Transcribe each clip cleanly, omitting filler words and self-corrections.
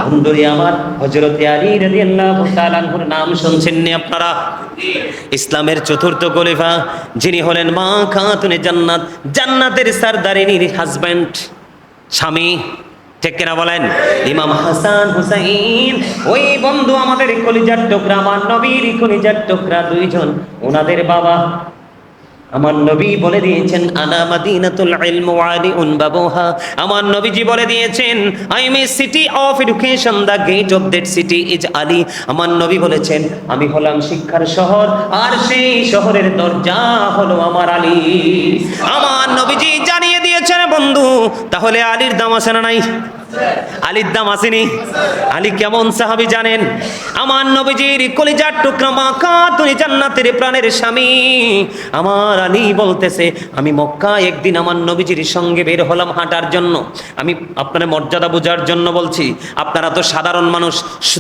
বন্ধুরে আমার, হযরত আলী রাদিয়াল্লাহু তাআলা আনহুর নাম শুনছেন নি আপনারা? ইসলামের চতুর্থ খলিফা, যিনি হলেন মা খাতুনে জান্নাত, জান্নাতের সরদারিনীর হাজব্যান্ড, স্বামী, ঠিক কিনা বলেন? ইমাম হাসান হুসাইন, ওই বন্ধু আমাদের কলিজার টুকরা, আমার নবীর কলিজার টুকরা দুইজন, ওনাদের বাবা। আমার নবী বলে দিয়েছেন আনা মাদিনাতুল ইলম ওয়া আলিউন বাবুহা। আমার নবীজি বলে দিয়েছেন I am a city of education, the gate of that city is Ali. আমার নবী বলেছেন আমি হলাম শিক্ষার শহর, আর সেই শহরের দরজা হলো আমার আলী। আমার নবীজি জানিয়ে দিয়েছেন বন্ধু, তাহলে আলীর দাম আছে না নাই? আলীর দাম আসেনি? আলী কেমন সাহাবী জানেন? আমার নবীজির কলিজার টুকরা, মা খাতুনে জান্নাতের প্রাণের স্বামী আমার আলী বলতেছে আমি মক্কায় একদিন আমার নবীজির সঙ্গে বের হলাম হাঁটার জন্য। আমি আপনার মর্যাদা বোঝার জন্য বলছি, আপনারা তো সাধারণ মানুষ,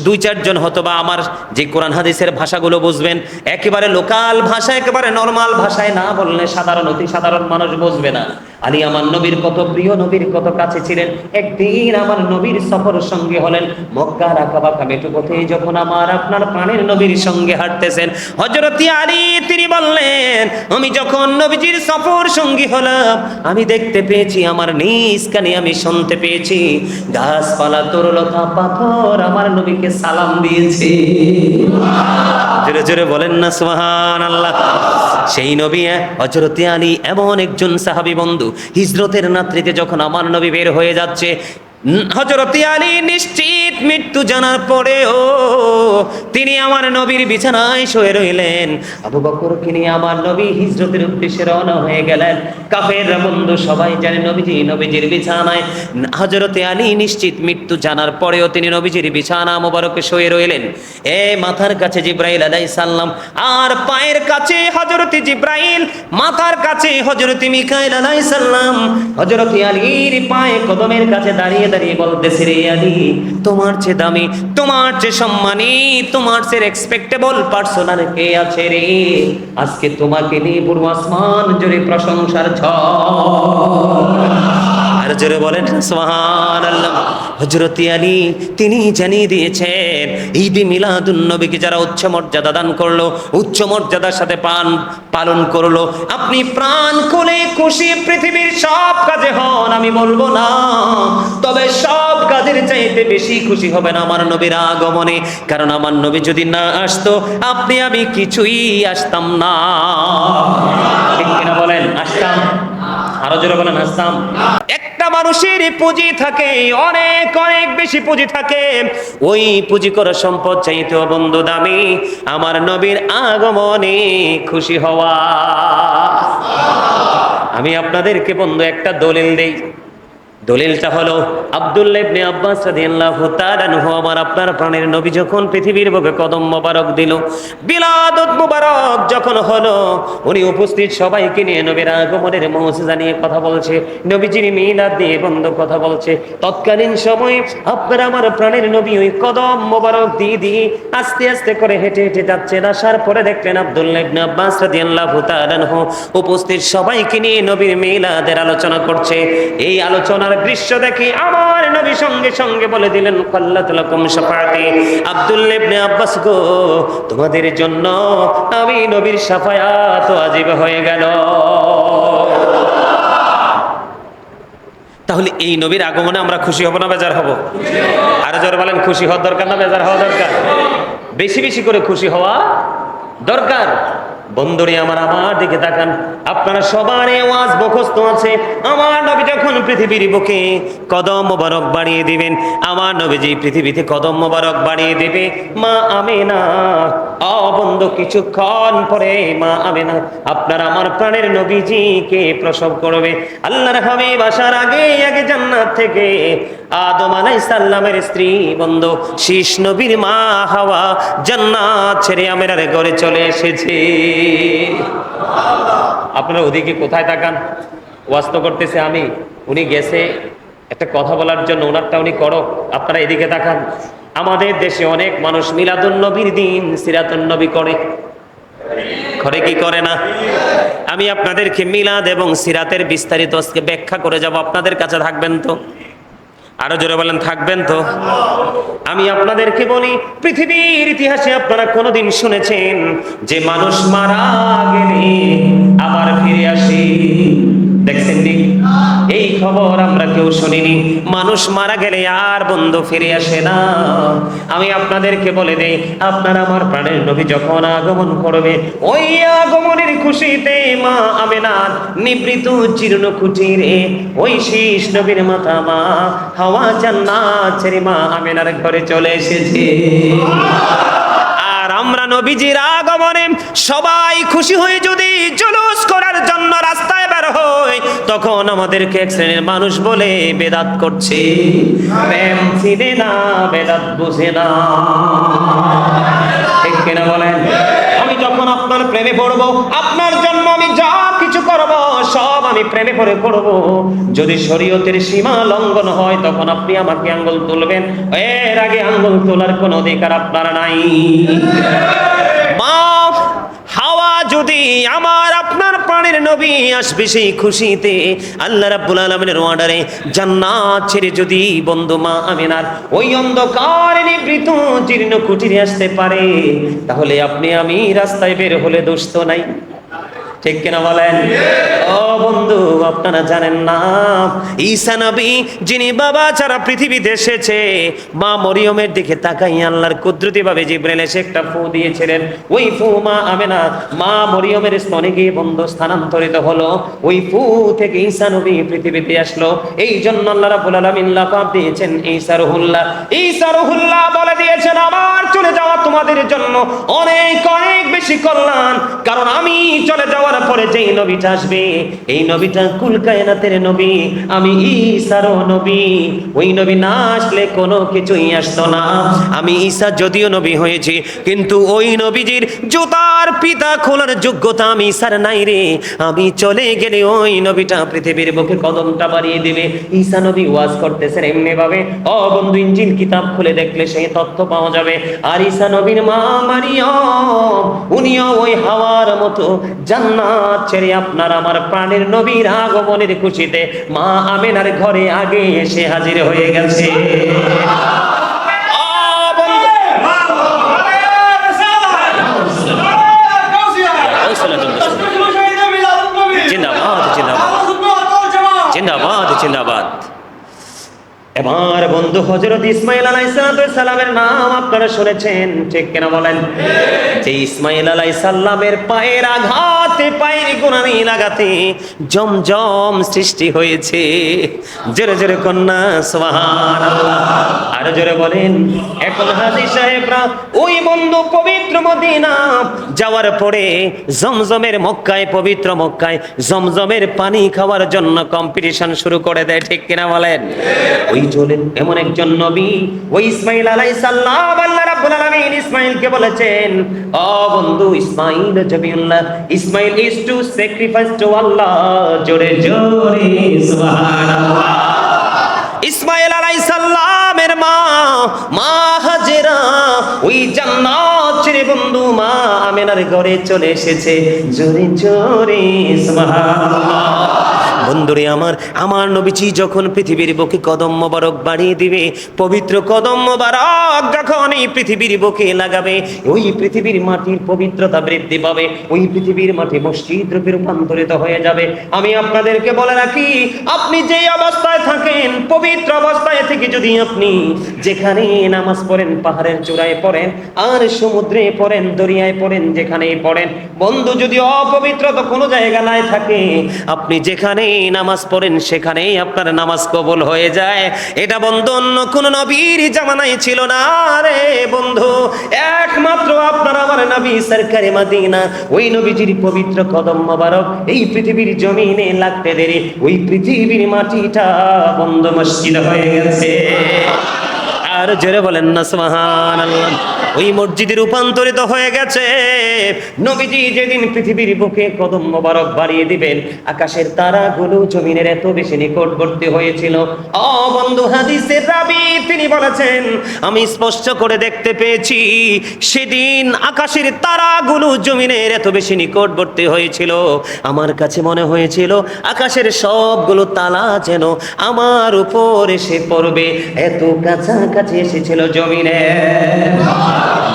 দুই চারজন হতো বা আমার যে কোরআন হাদিসের ভাষাগুলো বুঝবেন, একেবারে লোকাল ভাষা, একেবারে নরমাল ভাষায় না বললে সাধারণ অতি সাধারণ মানুষ বুঝবে না। আলী আমার নবীর কত প্রিয়, নবীর কত কাছে ছিলেন। একদিন আমার নবীর সফর সঙ্গে হলেন মক্কার আঁকাবাঁকা মেঠো পথে, যখন আমার আপনার প্রাণের নবীর সঙ্গে হাঁটতেছেন হযরত আলী, তিনি বললেন আমি যখন নবীজির সফর সঙ্গী হলাম, আমি দেখতে পেয়েছি, আমার নিজ কানে আমি শুনতে পেয়েছি, গাছপালা তরুলতা পাথর আমার নবীকে সালাম দিয়েছে। জোরে জোরে বলেন না সুবহানাল্লাহ। সেই নবী হযরত আলী এমন একজন সাহাবী বন্ধু, হিজরতের রাত্রিতে যখন আমার নবী বের হয়ে যাচ্ছে, হযরত আলী নিশ্চিত মৃত্যু জানার পরেও তিনি আমার নবীর বিছানায় শুয়ে রইলেন। আবু বকরকে নিয়ে আমার নবী হিজরতের উদ্দেশ্যে রওনা হয়ে গেলেন। কাফেররা বন্ধু সবাই জানে নবীজির বিছানায়, হযরত আলী নিশ্চিত মৃত্যু জানার পরেও তিনি নবীজির বিছানা মোবারকে শুয়ে রইলেন। মাথার কাছে জিবরাইল আলাইহিস সালাম, আর পায়ের কাছে হযরত জিবরাইল, মাথার কাছে হযরত মিকাইল আলাইহিস সালাম। হযরত আলীর পায়ে কদমের কাছে দাঁড়িয়ে দাঁড়িয়ে বলতেছে রে আলী, তোমার চেয়ে দামি, তোমার চেয়ে সম্মানী, তোমার চেয়ে রেসপেক্টেবল পার্সোনাল কে আছে রে? আজকে তোমাকে নিয়ে পুরো আসমান জুড়ে প্রশংসার ঝড়। আর জোরে বলেন সুবহানাল্লাহ। হযরত আলী তিনি জানিয়ে দিয়েছেন ঈদ মিলাদুন নবীকে যারা উচ্চ মর্যাদা দান করলো, উচ্চ মর্যাদার সাথে পালন করলো, আপনি প্রাণ খুলে খুশি পৃথিবীর সব কাজে হন আমি বলবো না, তবে সব কাজের চাইতে বেশি খুশি হবেন আমার নবীর আগমনে। কারণ আমার নবী যদি না আসতো, আপনি আমি কিছুই আসতাম না। ঠিক কিনা বলেন? আসতাম? আরো জোরে বলেন আসতাম। একটা মানুষের পুঁজি থাকে, অনেক অনেক বেশি পুঁজি থাকে, ওই পুঁজি করা সম্পদ চাইতেও বন্ধু দামি আমার নবীর আগমনে খুশি হওয়া। আমি আপনাদেরকে বন্ধু একটা দলিল দেই। দলিলটা হলো আব্দুল্লাহ ইবনে আব্বাস রাদিয়াল্লাহু তাআলা আনহু, আমার আপনার প্রাণের নবী যখন পৃথিবীর বুকে কদম মোবারক দিল, বিলাদত মোবারক যখন হলো, উনি উপস্থিত সবাইকে নিয়ে নবীর আগমনের মুজিজা নিয়ে কথা বলছে, নবীজির মিলাদ নিয়ে বন্ধু কথা বলছে। তৎকালীন সময়ে আপনার আমার প্রাণের নবী ওই কদম মোবারক দিয়ে আস্তে আস্তে করে হেঁটে হেঁটে যাচ্ছেন। আসার পরে দেখলেন আব্দুল্লাহ ইবনে আব্বাস রাদিয়াল্লাহু তাআলা আনহু উপস্থিত সবাইকে নিয়ে নবীর মিলাদের আলোচনা করছে। এই আলোচনার দৃশ্য দেখি আমার নবী সঙ্গে সঙ্গে বলে দিলেন কাল্লাত লাকুম শাফাআতি, আব্দুল্লাহ ইবনে আব্বাস গো, তোমাদের জন্য আমি নবীর শাফায়াত ওয়াজিব হয়ে গেল। তাহলে এই নবীর আগমনে আমরা খুশি হব না বেজার হব? আরো জোরে বলেন, খুশি হওয়া দরকার না বেজার হওয়া দরকার? বেশি বেশি করে খুশি হওয়া দরকার। বন্ধুরে আমার দিকে তাকান, আপনারা সবার আওয়াজ মুখস্থ আছে। আমার নবী যখন পৃথিবীর বুকে কদম মোবারক বাড়িয়ে দিবেন, আমার নবীজি পৃথিবীতে কদম মোবারক বাড়িয়ে দিবে, মা আমেনা বন্ধু কিছুক্ষণ পরে মা আমেনা আপনার আমার প্রাণের নবীজিকে প্রসব করবে। আল্লাহর হাবিব আসার আগে আগে জান্নাত থেকে আদম আলাইহিস সালামের স্ত্রী বন্ধু শীষ নবীর মা হাওয়া জান্নাত ছেড়ে আমেনার ঘরে চলে এসেছে। আপনারা ওদিকে কোথায় তাকান? ওয়াজ তো করতেছে আমি, উনি গেছে একটা কথা বলার জন্য, ওনারটা উনি করো। আপনারা এদিকে তাকান। আমাদের দেশে অনেক মানুষ মিলাদুন নবীর দিন সিরাতুন নবী করে কি করে না? আমি আপনাদেরকে মিলাদ এবং সিরাতের বিস্তারিত আজকে ব্যাখ্যা করে যাব, আপনাদের কাছে থাকবেন তো? আরো জোরে বলেন, থাকবেন তো? আমি আপনাদেরকে বলি, পৃথিবীর ইতিহাসে আপনারা কোনোদিন শুনেছেন যে মানুষ মারা গেলে আবার ফিরে আসে? দেখছেন নি? এই খবর আমরা কেউ শুনিনি। মানুষ মারা গেলে আর বন্ধু ফিরে আসে না। আমি আপনাদেরকে বলে দেই, আপনার আমার প্রাণের নবী যখন আগমন করবে, ওই আগমনের খুশিতে মা আমেনার নিবৃত জীর্ণ কুটিরে ওই শীষ নবীর মাতা মা হাওয়া জান্নাত ছেড়ে মা আমেনার ঘরে চলে এসেছে। আর আমরা নবীজির আগমনে সবাই খুশি হয়ে যদি জুলুস করার জন্য রাস্তায় বের হই, তখন আমাদেরকে এক শ্রেণীর মানুষ বলে বেদাত করছে। প্রেম চিনে না, বেদাত বুঝে না। ঠিক কিনা বলেন? আমি যখন আপনার প্রেমে পড়বো, আপনার জন্য আমি যা কিছু করব সব আমি প্রেমে পড়ে করব। যদি শরীয়তের সীমা লঙ্ঘন হয়, তখন আপনি আমাকে আঙ্গুল তুলবেন, এর আগে আঙ্গুল তোলার কোনো অধিকার আপনার নাই। মা হাওয়া যদি আমার আপনার প্রাণের নবী আসবে সেই খুশিতে, আল্লাহ রাব্বুল আলামিনের অর্ডারে জান্নাত ছেড়ে যদি বন্ধু মা আমিনার ওই অন্ধকার নিভৃত জীর্ণ কুটিরে আসতে পারে, তাহলে আপনি আমি রাস্তায় বের হলে দোষ তো নাই। ঠিক কিনা বলেন? ও বন্ধু, আপনারা জানেন না, ঈসা নবী যিনি বাবা ছাড়া পৃথিবীতে এসেছে, মা মরিয়মের দিকে তাকাই আল্লাহর কুদরতি ভাবে জিবরাইল এসে একটা ফু দিয়েছিলেন। ওই ফু মা আমেনা মা মরিয়মের স্তনে গিয়ে বন্ধু স্থানান্তরিত হলো। ওই ফু থেকে ঈসা নবী পৃথিবীতে আসলো। এই জন্য আল্লাহ রাব্বুল আলামিন লাকাব দিয়েছেন ঈসা রুহুল্লাহ। ঈসা রুহুল্লাহ বলে দিয়েছেন, আমার চলে যাওয়া তোমাদের জন্য অনেক অনেক বেশি কল্যাণ, কারণ আমি চলে যাওয়ার পরে যেই নবীটা আসবে, এই নবীটা কুল কায়নাতের নবী, আমি ঈসারও নবী। ওই নবী না আসলে কোনো কিছুই আসতো না। আমি ঈসা যদিও নবী হয়েছি, কিন্তু ওই নবীজির জুতার পিতা খোলার যোগ্যতা আমি ঈসার নাই রে। আমি চলে গেলে ওই নবীটা পৃথিবীর বুকে কদমটা বাড়িয়ে দিবে। ঈসা নবী ওয়াজ করতেছেন এমনি ভাবে, ও বন্ধু ইনজিল কিতাব খুলে দেখলে সেই তথ্য পাওয়া যাবে। আর ঈসা নবীর মা মারিয়ম, উনিও ওই হাওয়ার মতো জান্নাত ছেড়ে আপনার আমার প্রাণের নবীর আগমনের খুশিতে মা আমেনার ঘরে আগে এসে হাজির হয়ে গেছে। জিন্দাবাদ জিন্দাবাদ জিন্দাবাদ জিন্দাবাদ। এবার বন্ধু হযরত ইসমাঈল আলাইহিস সালামের নাম আপনারা শুনেছেন, ঠিক কিনা বলেন? যে ইসমাঈল আলাইহিস সালামের পায়ের আঘাতে, পায়ের গোড়ালি লাগাতে জমজম সৃষ্টি হয়েছে। জোরে জোরে কন্যা সুবহানাল্লাহ। আর জোরে বলেন। এখন হাজী সাহেবরা ওই বন্ধু পবিত্র মদিনা যাওয়ার পরে জমজমের মক্কায়, পবিত্র মক্কায় জমজমের পানি খাওয়ার জন্য কম্পিটিশন শুরু করে দেয়, ঠিক কিনা বলেন? ওই চলেন এমন একজন নবী, ওই ইসমাঈল আলাইহিস সালাম, আল্লাহ রাব্বুল আলামিন ইসমাঈলকে বলেছেন, ও বন্ধু Ismail Zabiullah, Ismail is to sacrifice to Allah. জোরে জোরে সুবহানাল্লাহ। ইসমাঈল আলাইহিস সালামের মা মা হাজেরা ওই জান্নাত ছেড়ে বন্ধু মা আমেনার ঘরে চলে এসেছে। জোরে জোরে সুবহানাল্লাহ। বন্ধুরে আমার, আমার নবীজি যখন পৃথিবীর বুকে কদম মোবারক বাড়িয়ে দিবে, পবিত্র কদম মোবারক যখন এই পৃথিবীর বুকে লাগাবে, ওই পৃথিবীর মাটির পবিত্রতা বৃদ্ধি পাবে, ওই পৃথিবীর মাটি মসজিদ রূপে রূপান্তরিত হয়ে যাবে। আমি আপনাদেরকে বলে রাখি, আপনি যে অবস্থায় থাকেন, পবিত্র অবস্থায় থেকে যদি আপনি যেখানে নামাজ পড়েন, পাহাড়ের চূড়ায় পড়েন, আর সমুদ্রে পড়েন, দরিয়ায় পড়েন, যেখানেই পড়েন, বন্ধু যদি অপবিত্রতা কোনো জায়গা নাই থাকে, আপনি যেখানে নামাজ পড়েন সেখানেই আপনার নামাজ কবুল হয়ে যায়। এটা বন্ধু অন্য কোন নবীর জামানায় ছিল না রে বন্ধু, একমাত্র আপনার আমার নবী সরকারে মদিনা, ওই নবীজির পবিত্র কদম মোবারক এই পৃথিবীর জমিনে লাগতে দেরি ওই পৃথিবীর মাটিটা বন্ধু মসজিদ হয়ে গেছে। আর জোরে বলেন না সুবহানাল্লাহ। ওই মসজিদে রূপান্তরিত হয়ে গেছে। নবীজি যেদিন পৃথিবীর বুকে কদম মোবারক বাড়িয়ে দিবেন, আকাশের তারাগুলো জমিনের এত বেশি নিকটবর্তী হয়েছিল। ও বন্ধু, হাদিসের রাবী তিনি বলেছেন, আমি স্পষ্ট করে দেখতে পেয়েছি সেদিন আকাশের তারাগুলো জমিনের এত বেশি নিকটবর্তী হয়েছিল, আমার কাছে মনে হয়েছিল আকাশের সবগুলো তালা যেন আমার উপর এসে পড়বে, এত কাছাকাছি এসেছিল জমিনে।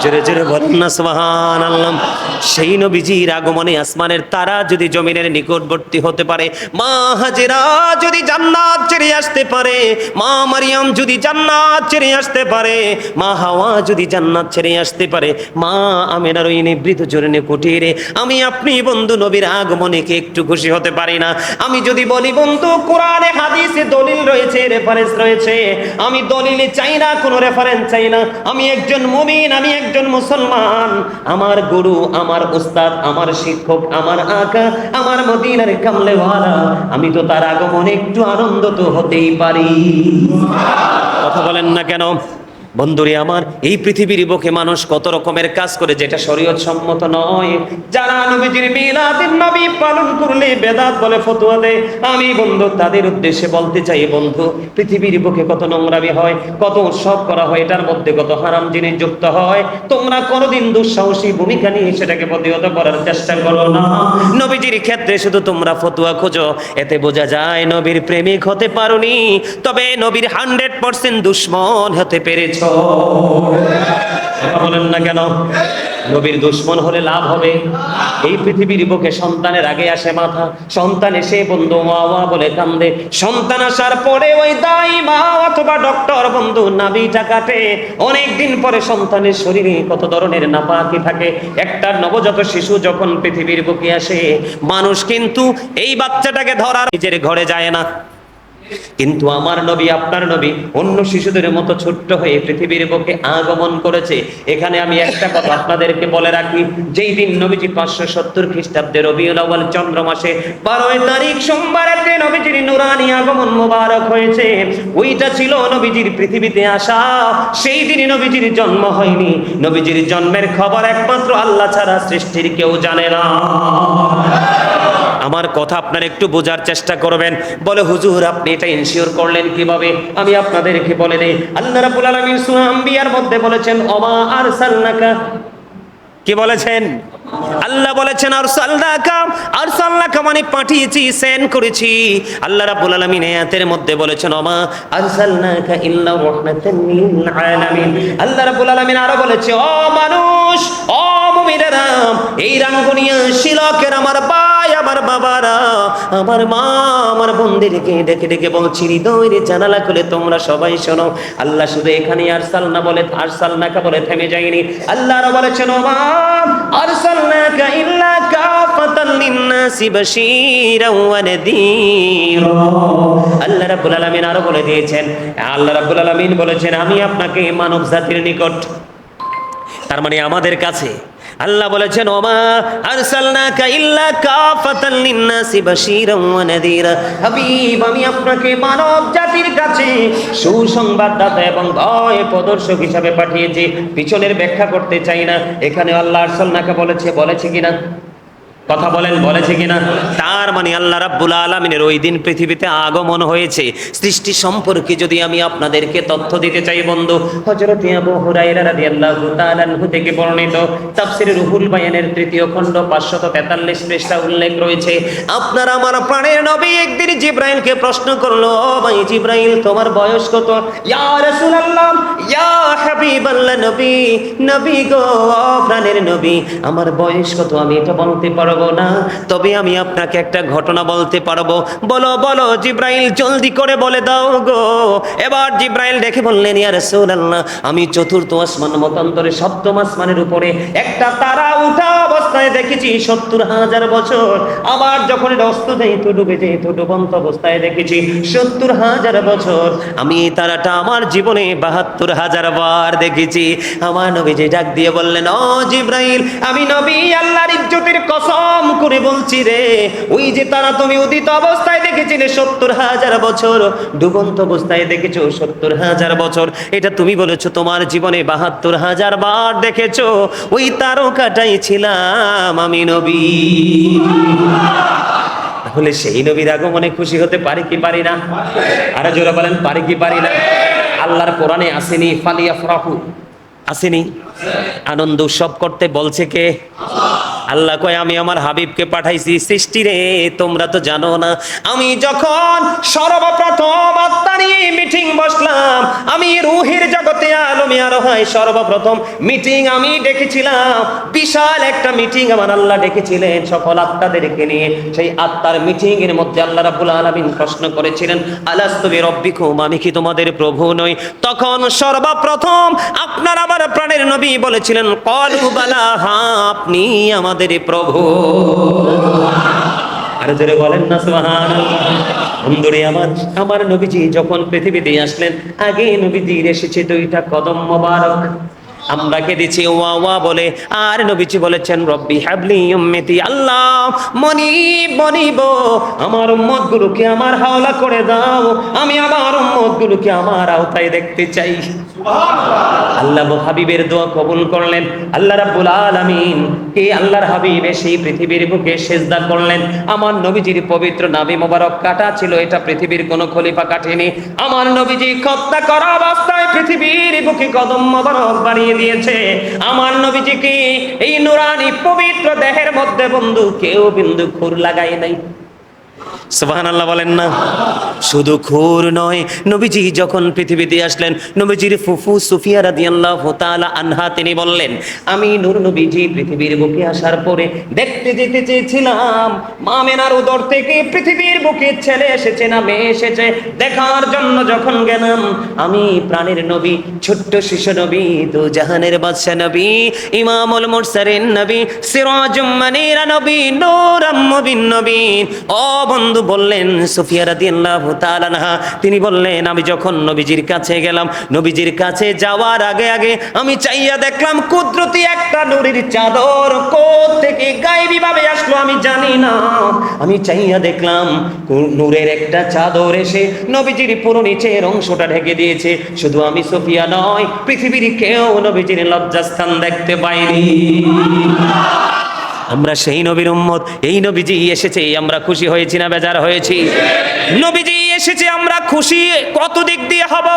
জোরে জোরে বলেন না সুবহানাল্লাহ। সেই নবীজির আগমনে আসমানের তারা যদি জমিনের নিকটবর্তী হতে পারে, মা হাজেরা যদি জান্নাত ছেড়ে আসতে পারে, মা মারিয়াম যদি জান্নাত ছেড়ে আসতে পারে, মা হাওয়া যদি জান্নাত ছেড়ে আসতে পারে, মা আমেনার ওই নিবৃত জরনে কুটিরে আমি আপনি বন্ধু নবীর আগমনে কি একটু খুশি হতে পারি না? আমি যদি বলি বন্ধু কোরআনে হাদিসে দলিল রয়েছে, রেফারেন্স রয়েছে, আমি দলিলে চাই না, কোনো রেফারেন্স চাই না। আমি একজন মুমিন, আমি একজন মুসলমান। আমার গুরু, আমার উস্তাদ, আমার শিক্ষক, আমার আকা, আমার মদিনার কামলেওয়ালা, আমি তো তার আগমনে একটু আনন্দ তো হতেই পারি। কথা বলেন না কেন? বন্ধুরে আমার, এই পৃথিবীর বুকে মানুষ কত রকমের কাজ করে যেটা শরীয়ত সম্মত নয়। যারা নবীজির মিলাদুন নবী পালন করলে বেদাত বলে ফতোয়া দেয়, আমি বন্ধু তাদের উদ্দেশ্যে বলতে চাই, বন্ধু পৃথিবীর বুকে কত নোংরামি হয়, কত উৎসব করা হয়, এটার মধ্যে কত হারাম জিনিস যুক্ত হয়। তোমরা কোনোদিন দুঃসাহসী ভূমিকা নিয়ে সেটাকে প্রতিহত করার চেষ্টা করো না। নবীজির ক্ষেত্রে শুধু তোমরা ফতোয়া খোঁজো, এতে বোঝা যায় নবীর প্রেমিক হতে পারোনি, তবে নবীর 100% দুশমন হতে পেরেছ। বলেন না কেন? নবীর দুশমন হলে লাভ হবে? এই পৃথিবীর বুকে সন্তানের আগে আসে মাথা, সন্তান এসে বন্ধু মা মা বলে কান্দে, সন্তান আসার পরে ওই দাই মা অথবা ডক্টর বন্ধু নাভিটা কাটে। অনেকদিন পরে সন্তানের শরীরে কত ধরনের নাপাকি থাকে। একটা নবজাত শিশু যখন পৃথিবীর বুকে আসে, মানুষ কিন্তু এই বাচ্চাটাকে ধরার নিজের ঘরে যায় না। কিন্তু আমার নবী, আপনার নবী অন্য শিশুদের মতো ছোট্ট হয়ে পৃথিবীর বুকে আগমন করেছে। এখানে আমি একটা কথা আপনাদেরকে বলে রাখি, যেই দিন নবীজি 570 খ্রিস্টাব্দে রবিউল আউয়াল চন্দ্র মাসে 12 তারিখ সোমবারের দিন নবীজির নুরানি আগমন মোবারক হয়েছে, ওইটা ছিল নবীজির পৃথিবীতে আসা। সেই দিনই নবীজির জন্ম হয়নি। নবীজির জন্মের খবর একমাত্র আল্লাহ ছাড়া সৃষ্টির কেউ জানে না। আমার কথা আপনারা একটু বোঝার চেষ্টা করবেন। বলে হুজুর আপনি এটা ইনশিওর করলেন কিভাবে? আমি আপনাদেরকে বলে দেই, আল্লাহ রাব্বুল আলামিন সূরা আম্বিয়ার মধ্যে বলেছেন ওমা আরসালনাকা, কি বলেছেন? আল্লাহ বলেছেন আরসালনাকা মানে পাঠিয়েছি, সেন্ড করেছি। আল্লাহ রাব্বুল আলামিন আয়াতের মধ্যে বলেছেন ওমা আরসালনাকা ইল্লা রাহমাতান লিল আলামিন। আল্লাহ রাব্বুল আলামিন আরো বলেছে, ও মানুষ, ও মুমিনেরা, এই রাঙ্গুনিয়া শিলকের আমার ভাই, আমার বাবারা, আমার মা, আমার বোনদেরকে ডেকে ডেকে বলছি, হৃদয়ের জানালা খুলে তোমরা সবাই শোনো। আল্লাহ শুধু এখানে আরসালনাকা বলে থেমে যায়নি। আল্লাহ আরো বলেছেন ওমা আরসালনাকা ইল্লা কাফাতাল লিন্নাসি বাশীরাও ওয়া নাযীরা। আল্লাহ রাব্বুল আলামিন আরো বলে দিয়েছেন, আল্লাহ রাব্বুল আলামিন বলেছেন আমি আপনাকে মানব জাতির নিকট, তার মানে আমাদের কাছে আল্লাহ বলেছেন ওমা আরসালনাকা ইল্লা কাফাতাল লিন্নাসি বাশীরাও ওয়া নাযীরা। হাবিব আমি আপনাকে মানব জাতির কাছে সুসংবাদদাতা এবং ভয় প্রদর্শক হিসাবে পাঠিয়েছি। পিছনের ব্যাখ্যা করতে চাই না, এখানে আল্লাহ আরসালনাকা বলেছে কিনা? কথা বলেন, বলেছে কিনা? তার মানে আল্লাহ রাব্বুল আলামিনের ওই দিন পৃথিবীতে আগমন হয়েছে। সৃষ্টি সম্পর্কে যদি আমি আপনাদেরকে তথ্য দিতে চাই বন্ধু, হযরত আবু হুরায়রা রাদিয়াল্লাহু তাআলা আনহু থেকে বর্ণিত তাফসীর রুহুল বায়ানের 3য় খণ্ড 543 পৃষ্ঠা উল্লেখ রয়েছে, আপনার আমার প্রাণের নবী একদিন জিবরাইলকে প্রশ্ন করলো, ও ভাই জিবরাইল তোমার বয়স কত? ইয়া রাসূলুল্লাহ, ইয়া হাবিবাল্লাহ, নবী গো, প্রাণের নবী আমার বয়স কত আমি এটা বলতে পারবো না, তবে আমি আপনাকে একটা ঘটনা বলতে পারবো। বলো জিবরাইল জলদি করে বলে দাও গো। এবার জিবরাইল দেখে বললেন, ইয়া রাসূলুল্লাহ আমি 4র্থ আসমান মতান্তরে 7ম আসমানের উপরে একটা তারা উঠা অবস্থায় দেখেছি 70,000 বছর। আবার যখন এটা অস্ত যায় তো ডুবে যায় তো ডুবন্ত অবস্থায় দেখেছি 70,000 বছর। আমি এই তারাটা আমার জীবনে 72,000 বার দেখেছি। আমার নবী যে ডাক দিয়ে বললেন, ও জিবরাইল আমি নবী আল্লাহর ইজ্জতের কসম কসম করে বলছি রে, ওই যে তারা তুমি উদিত অবস্থায় দেখেছিলে 70,000 বছর, ডুবন্ত অবস্থায় দেখেছো 70,000 বছর, এটা তুমি বলেছো তোমার জীবনে 72,000 বার দেখেছো। ওই তারকাটাই ছিলাম আমি নবী। তাহলে সেই নবীর আগমনে খুশি হতে পারি কি পারি না? আরো জোরে বলেন, পারি কি পারি না? আল্লাহর কোরআনে আসেনি ফালিয়াফরাহু, আসেনি? আনন্দ উৎসব করতে বলছে কে? আল্লাহ কয় আমি আমার হাবিবকে পাঠাইছি। সৃষ্টি রে, তোমরা তো জানো না, আমি যখন সর্বপ্রথম আত্মা নিয়ে মিটিং বসলাম, আমি রুহের জগতে আলমে আরো হয় সর্বপ্রথম মিটিং আমি ডেকেছিলাম। বিশাল একটা মিটিং আমার আল্লাহ ডেকেছিলেন সকল আত্মাদেরকে নিয়ে। সেই আত্মার মিটিং এর মধ্যে আল্লাহ রাব্বুল আলামিন প্রশ্ন করেছিলেন, আলাস্তু বিরাব্বিকুম, আমি কি তোমাদের প্রভু নই? তখন সর্বপ্রথম আপনার আমার প্রাণের নবী বলেছিলেন, ক্বালু বালা, হ্যাঁ আপনি আমাদের প্রভু। আরে জোরে বলেন না সুবহানাল্লাহ। বন্ধুরে আমার, আমার নবীজি যখন পৃথিবীতে আসলেন, আগে নবীজির এসেছে 2টা কদম মোবারক। আমরা কে দিচ্ছি ওয়া ওয়া বলে, আর নবীজি বলেছেন রব্বি হাবলি উম্মতি, আল্লাহ মনিব আমার উম্মত গুলোকে আমার হাওলা করে দাও, আমি আমার উম্মত গুলোকে আমার আওতায় দেখতে চাই। আল্লাহ হাবিবের দোয়া কবুল করলেন। আল্লাহ রাব্বুল আলামিন কে আল্লাহর হাবিব সেই পৃথিবীর বুকে সিজদা করলেন। আমার নবীজির পবিত্র নাভি মোবারক কাটা ছিল, এটা পৃথিবীর কোন খলিফা কাটেনি। আমার নবীজি খতনা করা অবস্থায় পৃথিবীর বুকে কদম মোবারক বাড়িয়ে দিয়েছে। আমার নবীজিকে এই নুরানি পবিত্র দেহের মধ্যে বন্ধু কেউ বিন্দু খুর লাগায় নাই। সুবহানাল্লাহ বলেন না। শুধু খুর নয়, নবীজি যখন পৃথিবীতে আসলেন, নবীজির ফুফু সুফিয়া রাদিয়াল্লাহু তাআলা আনহা তিনি বললেন, আমি নূর নবীজি পৃথিবীর বুকে আসার পরে দেখতে যেতে চেয়েছিলাম, মা মেনার উদর থেকে পৃথিবীর বুকে ছেলে এসেছে না মেয়ে এসেছে দেখার জন্য যখন গেলাম, আমি প্রাণের নবী, ছোট্ট শিশু নবী, দু জাহানের বাদশা নবী, ইমামুল মুরসালিন নবী, সিরাজুম মুনীরা নবী, নূরুম মুবিন নবী। ও বন্ধু বললেন সুফিয়া রাদিয়াল্লাহু তাআলা আনহা, তিনি বললেন আমি যখন নবীজির কাছে গেলাম, নবীজির কাছে যাওয়ার আগে আগে আমি চাইয়া দেখলাম কুদরতি একটা নূরের চাদর কোথা থেকে গায়েবী ভাবে আসলো আমি জানি না। আমি চাইয়া দেখলাম নূরের একটা চাদর এসে নবীজির পুরো নিচের অংশটা ঢেকে দিয়েছে। শুধু আমি সুফিয়া নয়, পৃথিবীর কেউ নবীজির লজ্জাস্থান দেখতে পাইনি। আমরা সেই নবীর উম্মত, এই নবীজি এসেছে আমরা খুশি হয়েছি না বেজার হয়েছি? নবীজি এসেছে আমরা খুশি কত দিক দিয়ে হব।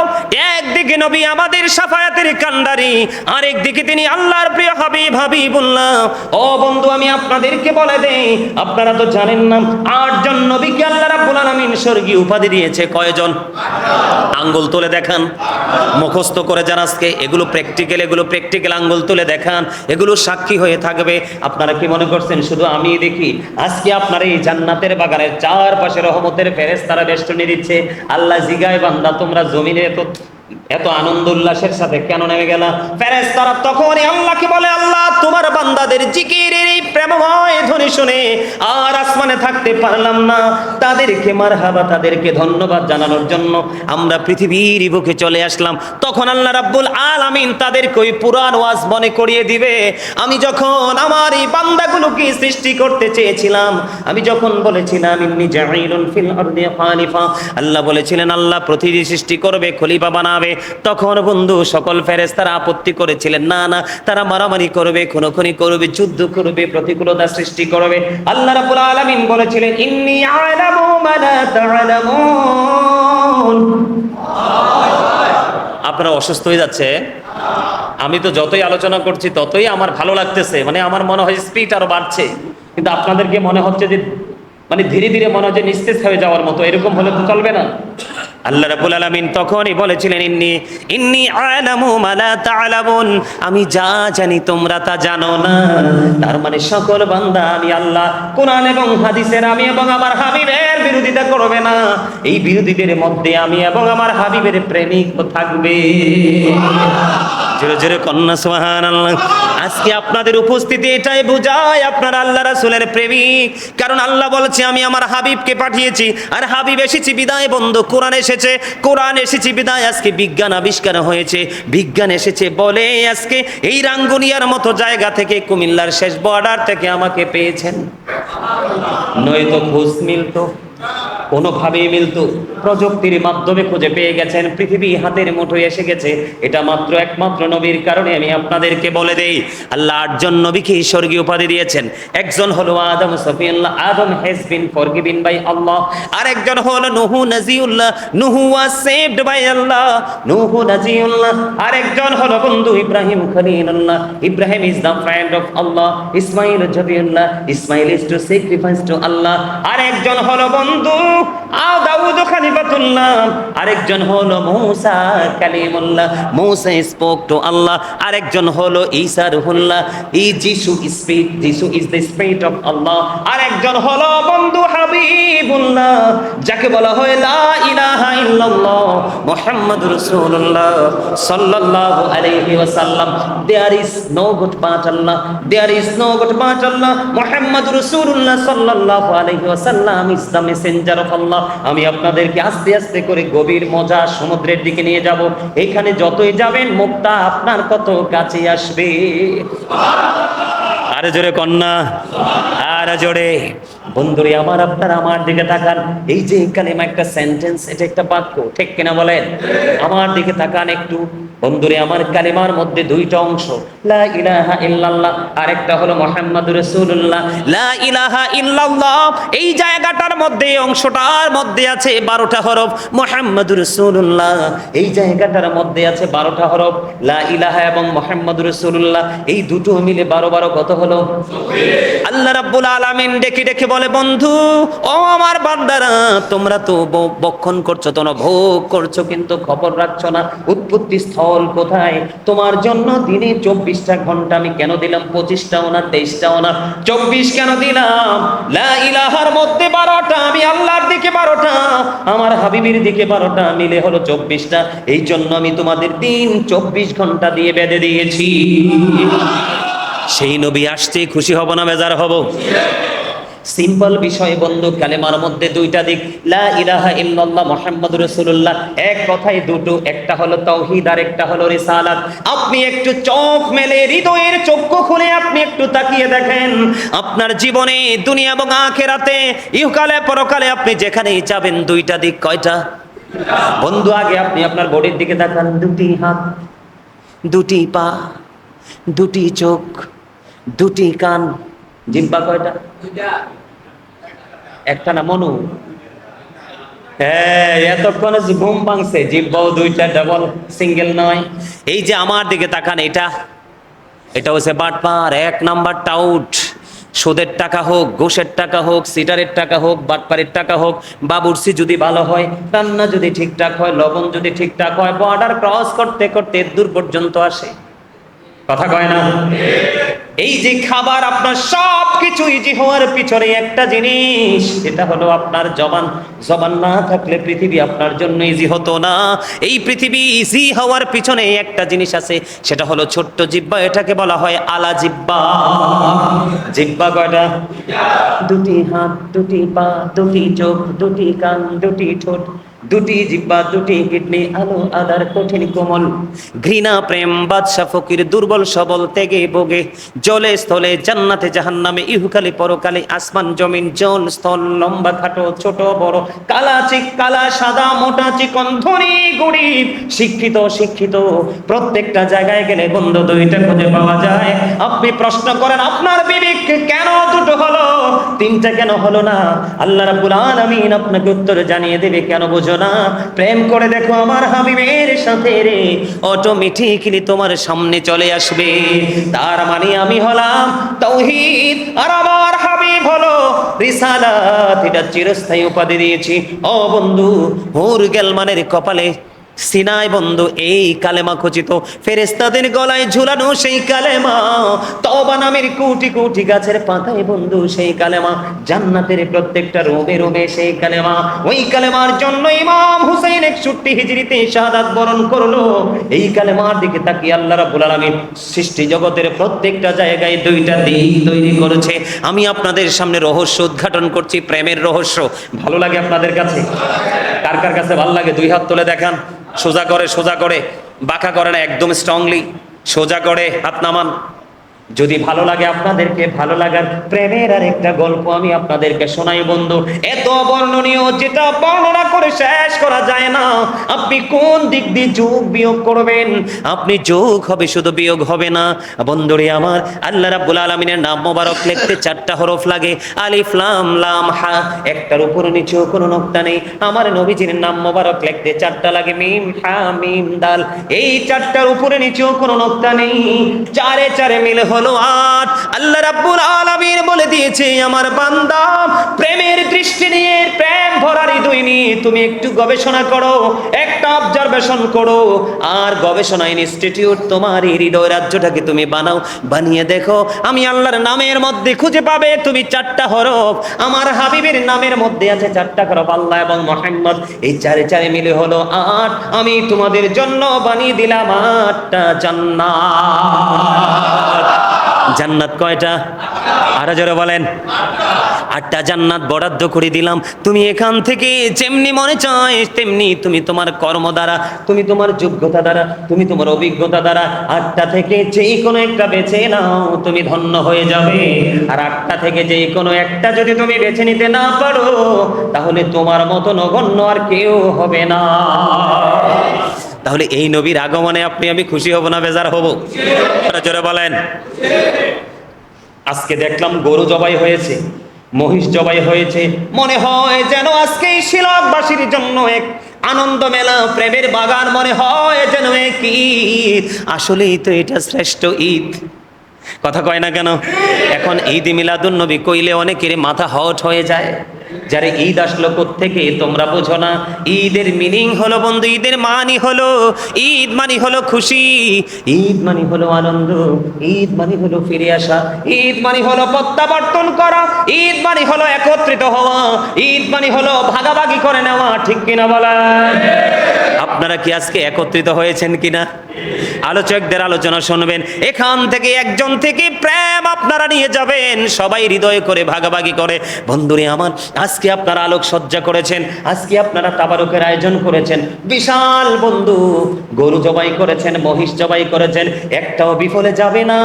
একদিকে নবী আমাদের শাফায়াতের কান্ডারি, আরেকদিকে তিনি আল্লাহর প্রিয় হাবিবুল্লাহ। ও বন্ধু আমি আপনাদেরকে বলে দেই, আপনারা তো জানেন না 8 জন নবীকে আল্লাহ রাব্বুল আলামিন স্বর্গীয় উপাধি দিয়েছে। কয়জন? আঙ্গুল তুলে দেখান, মুখস্থ করে যান আজকে, এগুলো প্র্যাকটিক্যাল আঙ্গুল তুলে দেখান, এগুলো সাক্ষী হয়ে থাকবে। আপনারা কি মনে করছেন শুধু আমি দেখি? আজকে আপনার এই জান্নাতের বাগানের চারপাশে রহমতের ফেরেশতারা বেষ্টনী দিচ্ছে। আল্লাহ জিগায় বান্দা তোমরা জমিনে এত আনন্দ উল্লাসের সাথে কেন নেমে গেলা? ফেরেশতারা তখনই আল্লাহকে বলে, আল্লাহ তোমার বান্দাদের জিকিরের এই প্রেমময় ধ্বনি শুনে আর আসমানে থাকতে পারলাম না, তাদেরকে মারহাবা, তাদেরকে ধন্যবাদ জানানোর জন্য আমরা পৃথিবীর বুকে চলে আসলাম। তখন আল্লাহ রাব্বুল আলামিন তাদেরকে ওই পুরান ওয়াজ মনে করিয়ে দিবে। আমি যখন আমার এই বান্দাগুলোকে সৃষ্টি করতে চেয়েছিলাম, আমি যখন বলেছিলাম ইন্নী জাঈলুন ফিল আরদি খালিফা, আল্লাহ বলেছিলেন আল্লাহ পৃথিবী সৃষ্টি করবে, খলিফা বানাবে। তখন বন্ধু সকল ফেরেশতারা আপত্তি করেছিলেন, না না, তারা মারামারি করবে, খুনোখুনি করবে, যুদ্ধ করবে, প্রতিকূলতা সৃষ্টি করবে। আল্লাহ রাব্বুল আলামিন বলেছিলেন ইন্নী আ'লামু মা লা তা'লামুন। আপনারা অসুস্থ হয়ে যাচ্ছে, আমি তো যতই আলোচনা করছি ততই আমার ভালো লাগতেছে, মানে আমার মনে হয় স্পিড আরো বাড়ছে, কিন্তু আপনাদেরকে মনে হচ্ছে যে মানে ধীরে ধীরে মনে হয় যে নিস্তেজ হয়ে যাওয়ার মতো। এরকম হলে তো চলবে না। আল্লাহ রাব্বুল আলামিন তখনই বলেছিলেন ইন্নী আ'লামু মা লা তা'লামুন, আমি যা জানি তোমরা তা জানো না। তার মানে সকল বান্দা আমি আল্লাহ কোরআন এবং হাদিসের আমি এবং আমার হাবিবের বিরোধিতা করবে না। এই বিরোধীদের মধ্যে আমি এবং আমার হাবিবের প্রেমিক থাকবে। জোরে জোরে কন্যা সুবহানাল্লাহ। আজকে আপনাদের উপস্থিতি এটাই বোঝায় আপনারা আল্লাহ রাসূলের প্রেমিক, কারণ আল্লাহ বলছে আমি আমার হাবিবকে পাঠিয়েছি, আর হাবিব এসেছি বিদায় বন্ধু কোরআন এসেছে, কোরআন এসেছি বিদায় আজকে বিজ্ঞান আবিষ্কার হয়েছে, বিজ্ঞান এসেছে বলে আজকে এই রাঙ্গুনিয়ার মতো জায়গা থেকে, কুমিল্লার শেষ বর্ডার থেকে আমাকে পেয়েছেন, নয়তো খোঁজ মিলতো, কোনোভাবেই মিলতো, প্রযুক্তির মাধ্যমে খুঁজে পেয়ে গেছেন, পৃথিবী হাতের মুঠোয় এসে গেছে। এটা মাত্র একমাত্র নবীর কারণে। আমি আপনাদেরকে বলে দেই, আল্লাহ 8 জন নবীকে স্বর্গীয় উপাধি দিয়েছেন। একজন হলো আদম সফিউল্লাহ, আদম হ্যাজ বিন ফরগিভেন বাই আল্লাহ। আর একজন হলো নূহু নাজিউল্লাহ, নূহু ওয়াজ সেভড বাই আল্লাহ, নূহু নাজিউল্লাহ। আর একজন হলো বন্ধু Ibrahim Khalilullah, Ibrahim is the friend of Allah, Ismail Zabiullah, Ismail is to sacrifice to Allah. আর একজন হলো বন্ধু দাউদ খলিফাতুল্লাহ, আরেকজন হলো Musa Kalimullah, Musa spoke to Allah. আরেকজন হলো Isa Ruhullah, Jishu speak, Jishu is the spirit of Allah. আরেকজন হলো বন্ধু হাবিবুল্লাহ, যাকে বলা হয় লা ইলাহা ইল্লাল্লাহ মুহাম্মাদুর রাসূলুল্লাহ সাল্লাল্লাহু আলাইহি ওয়াসাল্লাম। There is no god but Allah, there is no god but Allah, মুহাম্মাদুর রাসূলুল্লাহ সাল্লাল্লাহু আলাইহি ওয়াসাল্লাম is the messenger of Allah. আমি আপনাদেরকে আস্তে আস্তে করে গভীর মজা সমুদ্রের দিকে নিয়ে যাব। এখানে যতই যাবেন মুক্তা আপনার কত কাছে আসবে। আরে জোরে কন্যা, আর জোরে বন্ধুরে আমার, আপনারা আমার দিকে তাকান। এই যে কালেমা একটা সেন্টেন্স, এটা একটা বাক্য, ঠিক কিনা বলেন? আমার দিকে তাকান একটু বন্ধুরে। আমার কালেমার মধ্যে 2টা অংশ, লা ইলাহা ইল্লাল্লাহ, আর একটা হলো মুহাম্মাদুর রাসূলুল্লাহ। লা ইলাহা ইল্লাল্লাহ এই জায়গাটার মধ্যে, অংশটার মধ্যে আছে 12টা হরফ, মুহাম্মাদুর রাসূলুল্লাহ এই জায়গাটার মধ্যে আছে 12টা হরফ। লা ইলাহা এবং মুহাম্মাদুর রাসূলুল্লাহ এই দুটো মিলে 12 কত হলো? আল্লাহ রাব্বুল আলামিন ডেকে ডেকে বলে, বন্ধু ও আমার বান্দারা, তোমরা তো বক্ষণ করছো, তোমরা ভোগ করছো, কিন্তু খবর রাখছো না উৎপত্তি স্থল কোথায়। তোমার জন্য দিনে 24টা ঘন্টা আমি কেন দিলাম? 25টাও না, 23টাও না, 24 কেন দিলাম? লা ইলাহার মধ্যে 12টা, আমি আল্লাহর দিকে 12টা, আমার হাবিবের দিকে 12টা, মিলে হলো 24টা। এই জন্য আমি তোমাদের দিন 24 ঘন্টা দিয়ে বেঁধে দিয়েছি। সেই নবী আসছে, খুশি হব না বেজার হব? সিম্পল বিষয় বন্ধু, কালেমার মধ্যে 2টা দিক, লা ইলাহা ইল্লাল্লাহ মুহাম্মাদুর রাসূলুল্লাহ, এক কথায় দুটো, একটা হলো তাওহীদ আর একটা হলো রিসালাত। আপনি একটু চোখ মেলে, হৃদয়ের চক্ষু খুলে আপনি একটু তাকিয়ে দেখেন, আপনার জীবনে দুনিয়া এবং আখিরাতে, ইহকালে পরকালে আপনি যেখানেই যাবেন 2টা দিক। কয়টা বন্ধু? আগে আপনি আপনার বডির দিকে তাকান, 2টি হাত, 2টি পা, 2টি চোখ, 2টি কান, জিহ্বা কয়টা? একটা না মনু? হ্যাঁ, এতক্ষণে ঘুম ভাঙছে, জিহ্বাও 2টা, ডাবল সিঙ্গেল নয়। এই যে আমার দিকে তাকান, এটা হচ্ছে বাটপার, 1 নাম্বার টাউট। সুদের টাকা হোক, ঘুষের টাকা হোক, সিটারের টাকা হোক, বাটপারের টাকা হোক, বাবুর্চি যদি ভালো হয়, রান্না যদি ঠিকঠাক হয়, লবণ যদি ঠিকঠাক হয়, বর্ডার ক্রস করতে করতে দূর পর্যন্ত আসে। কথা কয় না? এই যে খাবার, আপনার সব কিছু ইজি হওয়ার পিছনে একটা জিনিস, সেটা হলো আপনার জবান। জবান না থাকলে পৃথিবী আপনার জন্য ইজি হতো না। এই পৃথিবী ইজি হওয়ার পিছনে একটা জিনিস আছে, সেটা হলো ছোট্ট জিহ্বা। এটাকে বলা হয় আলা জিহ্বা। জিহ্বা কয়টা? 2টি হাত, 2টি পা, 2টি চোখ, 2টি কান, 2টি ঠোঁট, 2টি জিহ্বা, 2টি কিডনি, আলো আদার কঠিন কোমল, ঘৃণা প্রেম বাদশা ফকির, দুর্বল সবল ত্যাগে ভোগে, জলে স্থলে জান্নাতে জাহান্নামে, ইহকালে পরকালে, আসমান জমিন জল স্থল, লম্বা খাটো ছোট বড়, কালা চিক কালা সাদা মোটা চিকন, ধনী গরিব, শিক্ষিত শিক্ষিত, প্রত্যেকটা জায়গায় গেলে বন্ধু 2টা খুঁজে পাওয়া যায়। আপনি প্রশ্ন করেন আপনার বিবেক কেন 2টো হলো, 3টা কেন হলো না? আল্লাহ রাব্বুল আলামিন আপনাকে উত্তর জানিয়ে দেবে। কেন বোঝো না? প্রেম করে দেখো আমার হাবিবের সাথে রে, অটোমেটিক্যালি তোমার সামনে চলে আসবে। তার মানে আমি হলাম তাওহীদ আর আমার হাবিব হলো রিসালাত। এটা চিরস্থায়ী উপাধি দিয়েছি। ও বন্ধু, হুর গেলমানের কপালে সিনায় বন্ধু এই কালেমা খচিত, ফেরেশতাদের গলায় ঝুলানো সেই কালেমা, তওবা নামের কোটি কোটি গাছের পাতায় বন্ধু সেই কালেমা, জান্নাতের প্রত্যেকটা রোমে রোমে সেই কালেমা। ওই কালেমার জন্য ইমাম হুসাইন 61 হিজরিতে শাহাদাত বরণ করলো। এই কালেমার দিকে তাকিয়ে আল্লাহ রাব্বুল আলামিন সৃষ্টি জগতের প্রত্যেকটা জায়গায় দুইটা দিক তৈরি করেছে। আমি আপনাদের সামনে রহস্য উদ্ঘাটন করছি, প্রেমের রহস্য। ভালো লাগে আপনাদের কাছে? কার কার কাছে ভালো লাগে? দুই হাত তুলে দেখান। সোজা করে, সোজা করে, বাঁকা করে না, একদম স্ট্রংলি সোজা করে হাত নামান। যদি ভালো লাগে আপনাদেরকে, ভালো লাগার প্রেমের আর একটা গল্প আমি আপনাদেরকে শোনাই বন্ধু, এত বর্ণনীয় যেটা বর্ণনা করে শেষ করা যায় না। আপনি কোন দিক দিয়ে যোগ বিয়োগ করবেন? আপনি যোগ হবে, শুধু বিয়োগ হবে না বন্ধুরে আমার। আল্লাহ রাব্বুল আলামিনের নাম মোবারক লিখতে 4টা হরফ লাগে, আলিফ লাম লাম হা, একটার উপর নিচেও কোনো নোক্তা নেই। আমার নবীজির নাম মোবারক লিখতে 4টা লাগে, মিম হা মিম দাল, এই 4টার উপরে নিচেও কোনো নোক্তা নেই, চারে চারে মিলে হলো 8। আল্লাহ রাব্বুল আলামিন বলে দিয়েছে, আমার বান্দা প্রেমের দৃষ্টি নিয়ে, প্রেম ভরা হৃদয় নিয়ে তুমি একটু গবেষণা করো, একটা অবজারভেশন করো, আর গবেষণা ইনস্টিটিউট তোমার এই হৃদয় রাজ্যটাকে তুমি বানাও, বানিয়ে দেখো আমি আল্লাহর নামের মধ্যে খুঁজে পাবে তুমি 4টা হরফ। আমার হাবিবের নামের মধ্যে আছে 4টা হরফ, আল্লাহ এবং মুহাম্মদ, এই চারে চারে মিলে হলো 8। আমি তোমাদের জন্য বানিয়ে দিলাম 8টা জান্নাত। জান্নাত কয়টা? আরো জোরে বলেন। 8টা জান্নাত বরাদ্দ করে দিলাম। তুমি এখান থেকে যেমনি মনে চায় তেমনি তুমি তোমার কর্ম দ্বারা, তুমি তোমার যোগ্যতা দ্বারা, তুমি তোমার অভিজ্ঞতা দ্বারা 8টা থেকে যেই কোনো একটা বেছে নাও, তুমি ধন্য হয়ে যাবে। আর 8টা থেকে যেই কোনো একটা যদি তুমি বেছে নিতে না পারো, তাহলে তোমার মতো নগণ্য আর কেউ হবে না। তাহলে এই নবীর আগমনে আপনি আমি খুশি হব না বেজার হব? জোরে বলেন। আজকে দেখলাম গরু জবাই হয়েছে, মহিষ জবাই হয়েছে, মনে হয় যেন আজকে এই শিলকবাসীর জন্য এক আনন্দ মেলা, প্রেমের বাগান, মনে হয় যেন এক ঈদ। আসলেই তো এটা শ্রেষ্ঠ ঈদ। কথা কয় না কেন? এখন ঈদ মিলাদুন নবী কইলে অনেকের মাথা হট হয়ে যায়। যারে ঈদ আসলো কোত্থেকে তোমরা বোঝো না। ঈদের মিনিং হলো বন্ধু, ঈদের মানি হলো, ঈদ মানি হলো খুশি, ঈদ মানি হলো আনন্দ, ঈদ মানি হলো ফিরে আসা, ঈদ মানি হলো প্রত্যাবর্তন করা, ঈদ মানি হলো একত্রিত হওয়া, ঈদ মানি হলো ভাগাভাগি করে নেওয়া। ঠিক কিনা বলেন? আপনারা কি আজকে একত্রিত হয়েছেন কিনা? আলোচকদের আলোচনা শুনবেন, এখান থেকে একজন থেকে প্রেম আপনারা নিয়ে যাবেন, সবাই হৃদয় করে ভাগাভাগি করে। বন্ধুরে আমার, আজকে আপনারা আলোক সজ্জা করেছেন, আজকে আপনারা তাবারুকের আয়োজন করেছেন, বিশাল বন্ধু গরু জবাই করেছেন, মহিষ জবাই করেছেন, একটাও বিফলে যাবে না।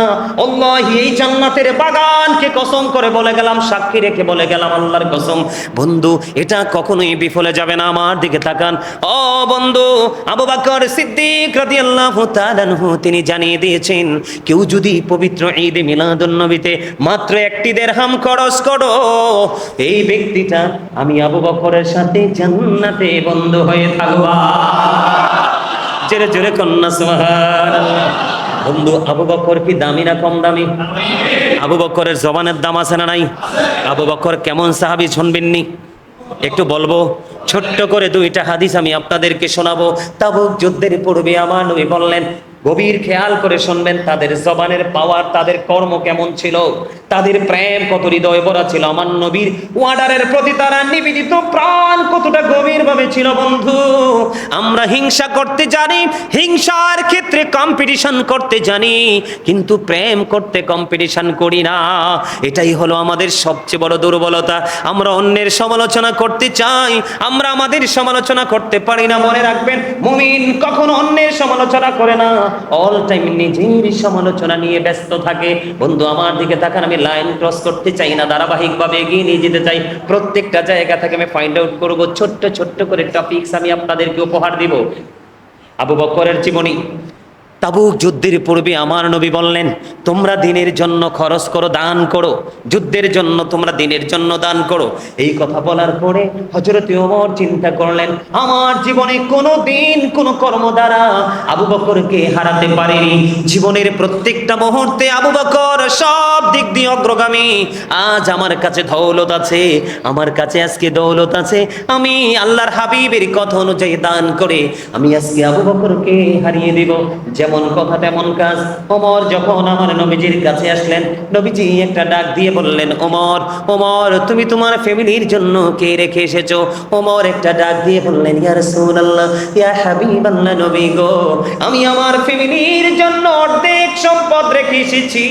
আল্লাহি এই জান্নাতের বাগানকে কসম করে বলে গেলাম, সাক্ষী রেখে বলে গেলাম, আল্লাহর কসম বন্ধু, এটা কখনোই বিফলে যাবে না। আমার দিকে তাকান ও বন্ধু, আবু বকর সিদ্দিক রাদিয়াল্লাহু তাআলা আনহু তিনি জানিয়ে দিয়েছেন, কেউ যদি পবিত্র ঈদ মিলাদুন নবীতে মাত্র 1টি দিরহাম খরচ করো, এই ব্যক্তিটা আমি আবু বকরের সাথে জান্নাতে বন্ধু হয়ে থাকবা। জোরে জোরে কন্যা সুবহানাল্লাহ। বন্ধু, আবু বকর কি দামি না কম দামি? আবু বকরের জবানের দাম আছে না নাই? আবু বকর কেমন সাহাবী শুনবেননি? একটু বলবো, ছোট্ট করে 2টা হাদিস আমি আপনাদেরকে শোনাবো। তাবুক যুদ্ধের পূর্বে আমার নবী বললেন, গভীর খেয়াল করে শুনবেন, তাদের জবানের পাওয়ার, তাদের কর্ম কেমন ছিল, তাদের প্রেম কত হৃদয় ভরা ছিল, আমার নবীর ওয়ার্ডারের প্রতি তারা নিবেদিত প্রাণ কতটা গভীরভাবে ছিল। বন্ধু, আমরা হিংসা করতে জানি, হিংসার ক্ষেত্রে কম্পিটিশন করতে জানি, কিন্তু প্রেম করতে কম্পিটিশন করি না। এটাই হলো আমাদের সবচেয়ে বড় দুর্বলতা। আমরা অন্যের সমালোচনা করতে চাই, আমরা আমাদের সমালোচনা করতে পারি না। মনে রাখবেন, মুমিন কখনো অন্যের সমালোচনা করে না, অল টাইম নিজের সমালোচনা নিয়ে ব্যস্ত থাকে। বন্ধু আমার দিকে তাকান, আমি লাইন ক্রস করতে চাই না, ধারাবাহিকভাবে এগিয়ে নিয়ে যেতে চাই। প্রত্যেকটা জায়গা থেকে আমি ফাইন্ড আউট করব, ছোট্ট ছোট্ট করে টপিকস আমি আপনাদেরকে উপহার দিব। আবু বকরের জীবনী, তাবুক যুদ্ধের পূর্বে আমার নবী বললেন, তোমরা দিনের জন্য খরচ করো, দান করো, যুদ্ধের জন্য তোমরা দিনের জন্য দান করো। এই কথা বলার পরে হযরত ওমর চিন্তা করলেন, আমার জীবনে কোনো দিন কোনো কর্ম দ্বারা আবু বকরকে হারাতে পারিনি। জীবনের প্রত্যেকটা মুহূর্তে আবু বকর সব দিক দিয়ে অগ্রগামী। আজ আমার কাছে দৌলত আছে, আমার কাছে আজকে দৌলত আছে, আমি আল্লাহর হাবিবের কথা অনুযায়ী দান করে আমি আজকে আবু বকরকে হারিয়ে দিব। যেমন কথা তেমন কাজ। ওমর যখন আমার নবীজির কাছে আসলেন, নবীজি একটা ডাক দিয়ে বললেন, ওমর, ওমর, তুমি তোমার ফ্যামিলির জন্য কে রেখে এসেছো? ওমর একটা ডাক দিয়ে বললেন, ইয়া রাসূলুল্লাহ, ইয়া হাবিবাল্লাহ, নবী গো, আমি আমার ফ্যামিলির জন্য অর্ধেক সম্পদ রেখে এসেছি,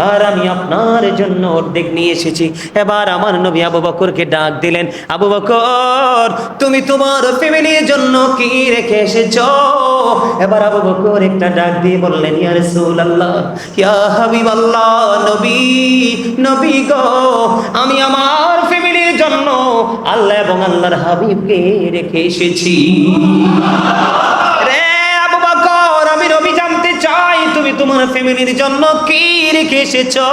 আর আমি আপনার জন্য অর্ধেক নিয়ে এসেছি। এবার আমার নবী আবু বকরকে ডাক দিলেন, আবু বকর, তুমি তোমার ফ্যামিলির জন্য কি রেখে এসেছো? এবার আবু বকর একটা ডাক দিয়ে বললেন, ইয়া রাসূলুল্লাহ, ইয়া হাবিবাল্লাহ, নবী, নবী গো, আমি আমার ফ্যামিলির জন্য আল্লাহ এবং আল্লাহর হাবিবকে রেখে এসেছি। রে আবু বকর, আমি নবী জানতে চাই তুমি তোমার ফ্যামিলির জন্য কি রেখে এসেছো?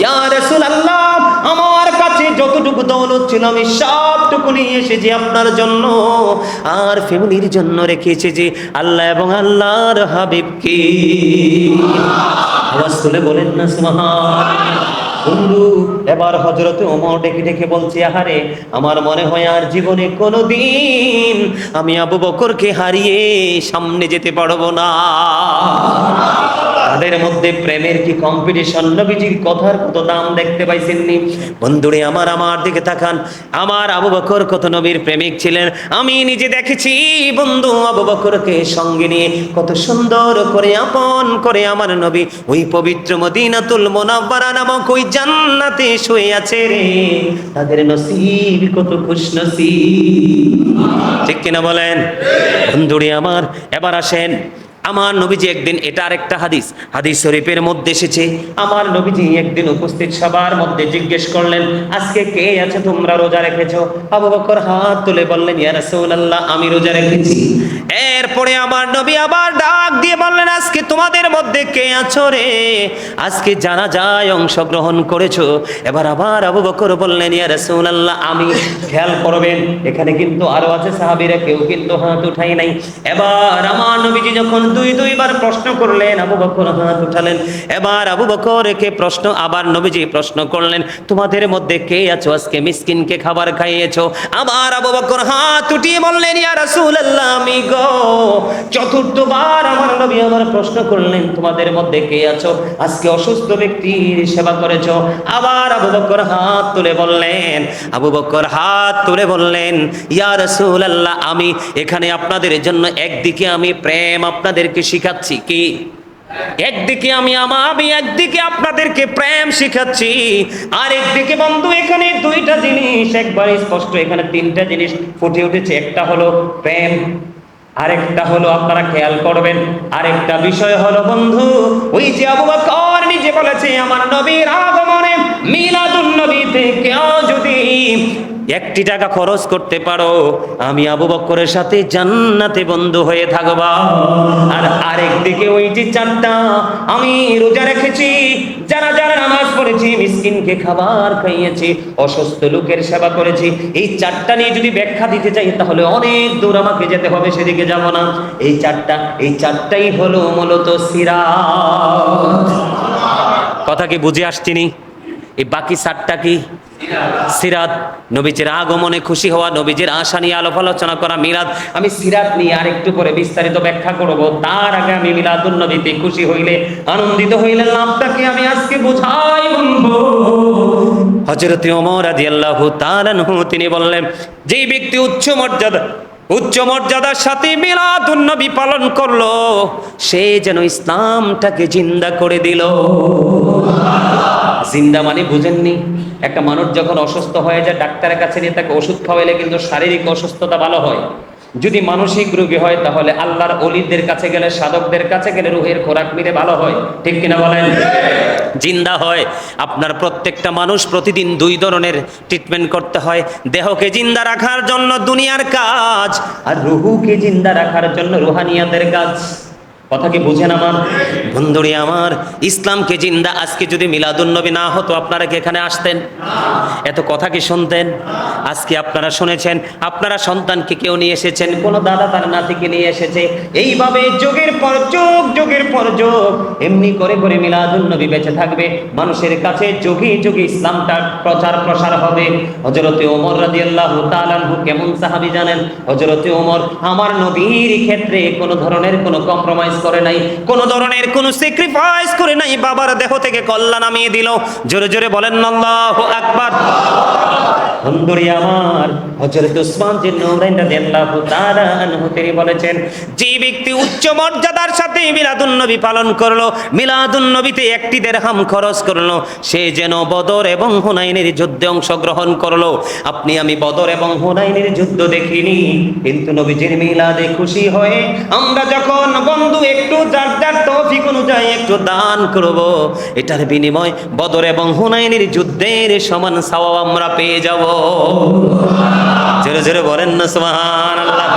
ইয়া রাসূলুল্লাহ, আমার কাছে যতটুকু দৌলত ছিল আমি সবটুকু নিয়ে এসেছি আপনার জন্য, আর ফ্যামিলির জন্য রেখে এসেছি আল্লাহ এবং আল্লাহর হাবিবকে। আওয়াজ তুলে বলেন না সুবহানাল্লাহ। বন্ধু, এবার হযরত ওমর ডেকে ডেকে বলছে, আহারে, আমার মনে হয় আর জীবনে কোনোদিন আমি আবু বকরকে হারিয়ে সামনে যেতে পারবো না। তাদের মধ্যে প্রেমের কি কম্পিটিশন! নবীজির কথার কত দাম দেখতে পাইছেননি? বন্ধুরে আমার, আমার দিকে তাকান। আমার আবু বকর কত নবীর প্রেমিক ছিলেন আমি নিজে দেখেছি। বন্ধু, আবু বকরকে সঙ্গে নিয়ে কত সুন্দর করে আপন করে আমার নবী ওই পবিত্র মদিনাতুল মুনাওয়ারা নামক ওই জান্নাতে শুয়ে আছে রে। তাদের নসিব কত খুশনসিব, ঠিক কিনা বলেন? বন্ধুরে আমার, এবার আসেন, আমার নবীজি একদিন, এটা আরেকটা হাদিস, হাদিস শরীফের মধ্যে এসেছে, আমার নবীজি একদিন উপস্থিত সবার মধ্যে জিজ্ঞেস করলেন, আজকে কে আছে তোমরা রোজা রেখেছো? আবু বকর হাত তুলে বললেন, ইয়া রাসূলুল্লাহ, আমি রোজা রেখেছি। এরপরে আমার নবী আবার ডাক দিয়ে বললেন, আজকে তোমাদের মধ্যে কে আছো রে? আজকে জানাজায় অংশগ্রহণ করেছো? এবার আবার আবু বকর বললেন, ইয়া রাসূলুল্লাহ, আমি। খেয়াল করবেন, এখানে কিন্তু আরো আছে সাহাবীরা, কেউ কিন্তু হাত উঠাই নাই। এবার আমার নবীজি যখন দুইবার প্রশ্ন করলেন, আবু বকর হাত উঠালেন। এবার আবু বকরকে প্রশ্ন, আবার নবীজি প্রশ্ন করলেন, তোমাদের মধ্যে কে আছো আজকে মিসকিনকে খাবার খাইয়েছো? আবার আবু বকর হাত উঠিয়ে বললেন, ইয়া রাসূলুল্লাহ, আমি গো। চতুর্থবার আমার নবী আমার প্রশ্ন করলেন, তোমাদের মধ্যে কে আছো আজকে অসুস্থ ব্যক্তির সেবা করেছো? আবার আবু বকর হাত তুলে বললেন, আবু বকর হাত তুলে বললেন, ইয়া রাসূলুল্লাহ, আমি এখানে আপনাদের জন্য একদিকে আমি প্রেম আপনাদেরকে শিখাচ্ছি, কি একদিকে আমি একদিকে আপনাদেরকে প্রেম শিখাচ্ছি, আর একদিকে বন্ধু এখানে দুইটা জিনিস একবার স্পষ্ট, এখানে তিনটা জিনিস ফুটে উঠেছে। একটা হলো প্রেম, আরেকটা হলো, আপনারা খেয়াল করবেন, আরেকটা বিষয় হলো বন্ধু, ওই যে আবু বকর নিজে বলেছে, আমার নবীর আগমনে মিলাদুন নবীতে কেউ যদি 1 টাকা খরচ করতে পারো, আমি আবু বকরের সাথে জান্নাতে বন্ধু হয়ে থাকবা। আর আরেকদিকে ওই যে 4টা, আমি রোজা রেখেছি, যারা যারা নামাজ পড়েছি, মিসকিনকে খাবার খাইয়েছি, অসুস্থ লোকের সেবা করেছি, এই 4টা নিয়ে যদি ব্যাখ্যা দিতে চাই তাহলে অনেক দূর আমাকে যেতে হবে, সেদিকে যাব না। এই 4টাই হলো মূলত সিরাত। কথা কি বুঝে আসছিনি? এই বাকি 4টা কি? সিরাত, নবীজির আগমনে খুশি হওয়া, নবীজির আশা নিয়ে আলাপ আলোচনা করা, মিলাদ। আমি সিরাত নিয়ে আরেকটু পরে বিস্তারিত ব্যাখ্যা করব। তার আগে আমি মিলাদুন নবীতে খুশি হইলে, আনন্দিত হইলে লাভটাকে আমি আজকে বোঝাই বলবো। হযরত ওমর রাদিয়াল্লাহু তাআলা আনহু তিনি বললেন, যেই ব্যক্তি উচ্চ মর্যাদার সাথে মিলাদুন নবী পালন করলো, সে যেন ইসলামটাকে জিন্দা করে দিল। জিন্দা মানে বুঝেননি? একটা মানুষ যখন অসুস্থ হয়ে যায়, ডাক্তারের কাছে নিয়ে তাকে ওষুধ খাওয়াইলে কিন্তু শারীরিক অসুস্থতা ভালো হয়। যদি মানসিক রোগী হয় তাহলে আল্লাহর ওলিদের কাছে গেলে, সাধকদের কাছে গেলে রুহের খোরাক মিলে ভালো হয়, ঠিক কিনা বলেন? জিন্দা হয়। আপনার প্রত্যেকটা মানুষ প্রতিদিন 2 ধরনের ট্রিটমেন্ট করতে হয়। দেহকে জিন্দা রাখার জন্য দুনিয়ার কাজ, আর রুহুকে জিন্দা রাখার জন্য রুহানিয়াতের কাজ। কথা কি বুঝেন আমার বন্ধুরি আমার? ইসলামকে জিন্দা আজকে যদি মিলাদুন্নবী না হতো আপনারা কি এখানে আসতেন? এত কথা কি শুনতেন? আজকে আপনারা শুনেছেন, আপনারা সন্তানকে কেউ নিয়ে এসেছেন, কোন দাদা তার নাতিকে নিয়ে এসেছে, এইভাবে যুগের পর যুগ, যুগের পর যুগ এমনি করে করে মিলাদুন্নবী বেঁচে থাকবে, মানুষের কাছে যুগে যুগে ইসলামটা প্রচার প্রসার হবে। হযরতে ওমর রাদিয়াল্লাহু তাআলা আনহু কেমন সাহাবী জানেন? হযরতে ওমর আমার নবীর ক্ষেত্রে কোন ধরনের কোনো কম্প্রোমাইজ করে নাই, কোন ধরনের কোনো স্যাক্রিফাইস করে নাই, বাবার দেহ থেকে কল্লা নামিয়ে দিল। জোরে জোরে বলেন আল্লাহু আকবার। বন্ধুরি আমার, হযরত উসমান যে নূরাইন রাদিয়াল্লাহু তাআলা আনহু তিনি বলেছেন, যে ব্যক্তি উচ্চ মর্যাদার সাথে মিলাদুন নবী পালন করলো, মিলাদুন নবীতে একটি দিরহাম খরচ করলো, সে যেন বদর এবং হুনাইনের যুদ্ধে অংশগ্রহণ করলো। আপনি আমি বদর এবং হুনাইনের যুদ্ধ দেখিনি, কিন্তু নবীজির মিলাদে খুশি হয়ে আমরা যখন বন্ধু একটু যার যার তৌফিক অনুযায়ী একটু দান করব, এটার বিনিময় বদর এবং হুনাইনের যুদ্ধের সমান সওয়াব আমরা পেয়ে যাব। জোরে জোরে বলেন না সুবহানাল্লাহ।